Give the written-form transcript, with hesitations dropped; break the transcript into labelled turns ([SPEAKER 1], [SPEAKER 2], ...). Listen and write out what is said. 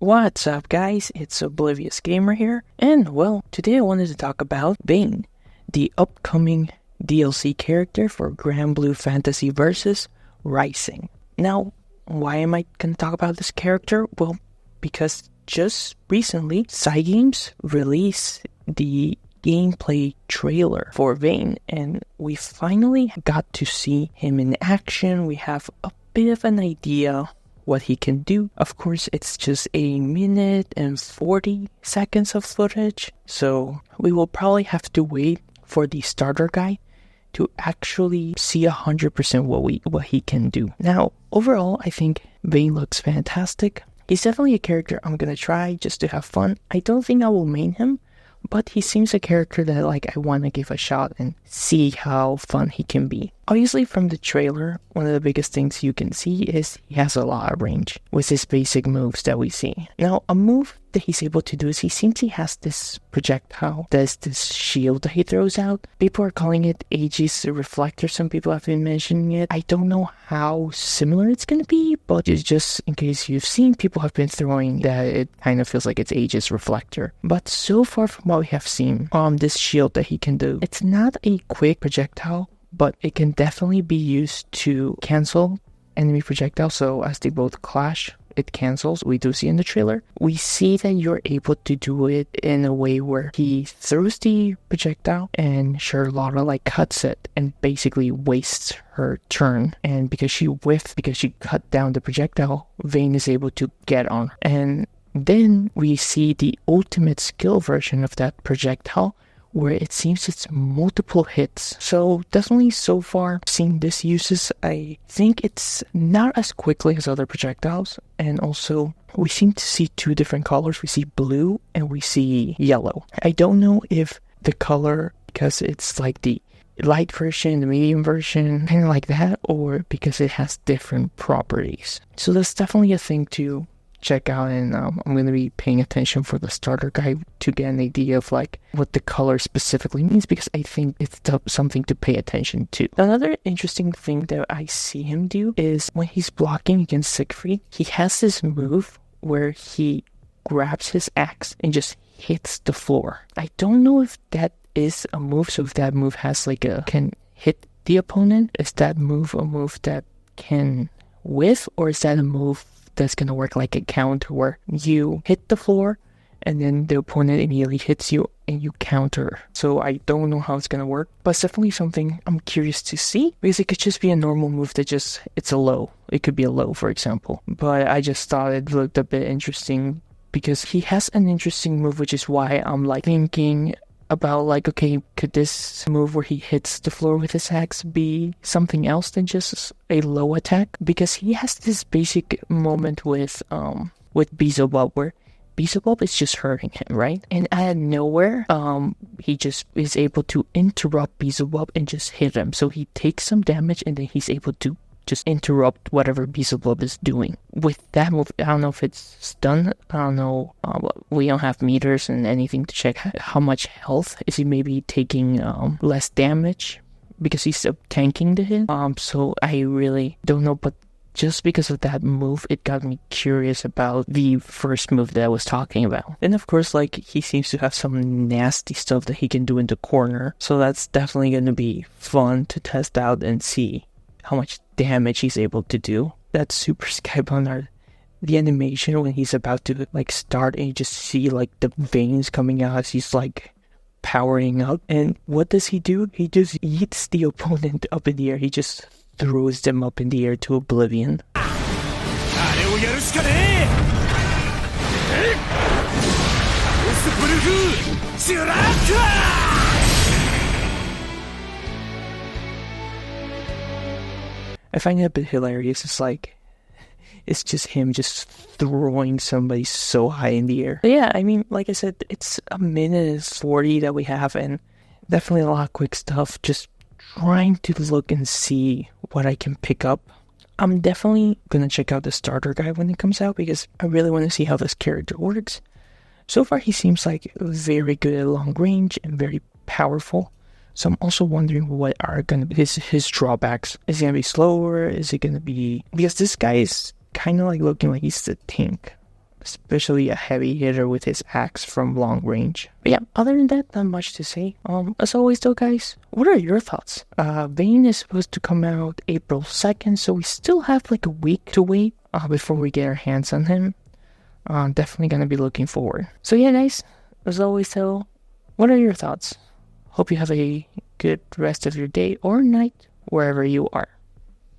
[SPEAKER 1] What's up guys, it's Oblivious Gamer here, and well, today I wanted to talk about Vane, the upcoming DLC character for Granblue Fantasy Versus Rising. Now, why am I going to talk about this character? Well, because just recently, Cygames released the gameplay trailer for Vane, and we finally got to see him in action. We have a bit of an idea what he can do. Of course, it's just a minute and 40 seconds of footage, so we will probably have to wait for the starter guide to actually see 100% what he can do. Now, overall, I think Vane looks fantastic. He's definitely a character I'm gonna try just to have fun. I don't think I will main him, but he seems a character that I want to give a shot and see how fun he can be. Obviously, from the trailer, one of the biggest things you can see is he has a lot of range with his basic moves that we see. Now, a move that he's able to do is he has this projectile, there's this shield that he throws out. People are calling it Aegis Reflector, some people have been mentioning it. I don't know how similar it's going to be, but it's just in case you've seen, people have been throwing that it kind of feels like it's Aegis Reflector. But so far from what we have seen, this shield that he can do, it's not a quick projectile, but it can definitely be used to cancel enemy projectiles. So as they both clash, it cancels. We do see in the trailer. We see that you're able to do it in a way where he throws the projectile and Charlotta cuts it and basically wastes her turn. And because she cut down the projectile, Vane is able to get on her. And then we see the ultimate skill version of that projectile, where it seems it's multiple hits. So definitely so far seeing this uses, I think it's not as quickly as other projectiles, and also we seem to see two different colors. We see blue and we see yellow. I don't know if the color, because it's like the light version, the medium version, kind of like that, or because it has different properties. So that's definitely a thing to check out, and I'm going to be paying attention for the starter guide to get an idea of what the color specifically means, because I think it's something to pay attention to. Another interesting thing that I see him do is when he's blocking against Siegfried, he has this move where he grabs his axe and just hits the floor. I don't know if that is a move, so if that move has can hit the opponent, is that move a move that can whiff, or is that a move that's going to work like a counter where you hit the floor and then the opponent immediately hits you and you counter? So I don't know how it's going to work, but it's definitely something I'm curious to see, because it could just be a normal move that it's a low. It could be a low, for example. But I just thought it looked a bit interesting because he has an interesting move, which is why I'm thinking about okay, could this move where he hits the floor with his axe be something else than just a low attack? Because he has this basic moment with Beelzebub where Beelzebub is just hurting him, right? And out of nowhere, he just is able to interrupt Beelzebub and just hit him. So he takes some damage and then he's able to just interrupt whatever Beelzebub is doing. With that move, I don't know if it's stun. I don't know. We don't have meters and anything to check how much health. Is he maybe taking less damage because he's tanking the hit? So I really don't know, but just because of that move, it got me curious about the first move that I was talking about. And of course, he seems to have some nasty stuff that he can do in the corner. So that's definitely going to be fun to test out and see how much damage he's able to do. That super Skybound, the animation when he's about to start and you just see the veins coming out as he's powering up. And what does he do? He just eats the opponent up in the air. He just throws them up in the air to oblivion. I find it a bit hilarious. It's just him just throwing somebody so high in the air. But yeah, I mean, like I said, it's a minute and 40 that we have, and definitely a lot of quick stuff. Just trying to look and see what I can pick up. I'm definitely gonna check out the starter guide when it comes out, because I really want to see how this character works. So far, he seems very good at long range and very powerful. So I'm also wondering what are going to be his drawbacks. Is he going to be slower? Is it going to be... Because this guy is kind of looking like he's the tank. especially a heavy hitter with his axe from long range. But yeah, other than that, not much to say. As always though, guys, what are your thoughts? Vane is supposed to come out April 2nd, so we still have like a week to wait before we get our hands on him. Definitely gonna be looking forward. So yeah, guys, as always though, what are your thoughts? Hope you have a good rest of your day or night wherever you are.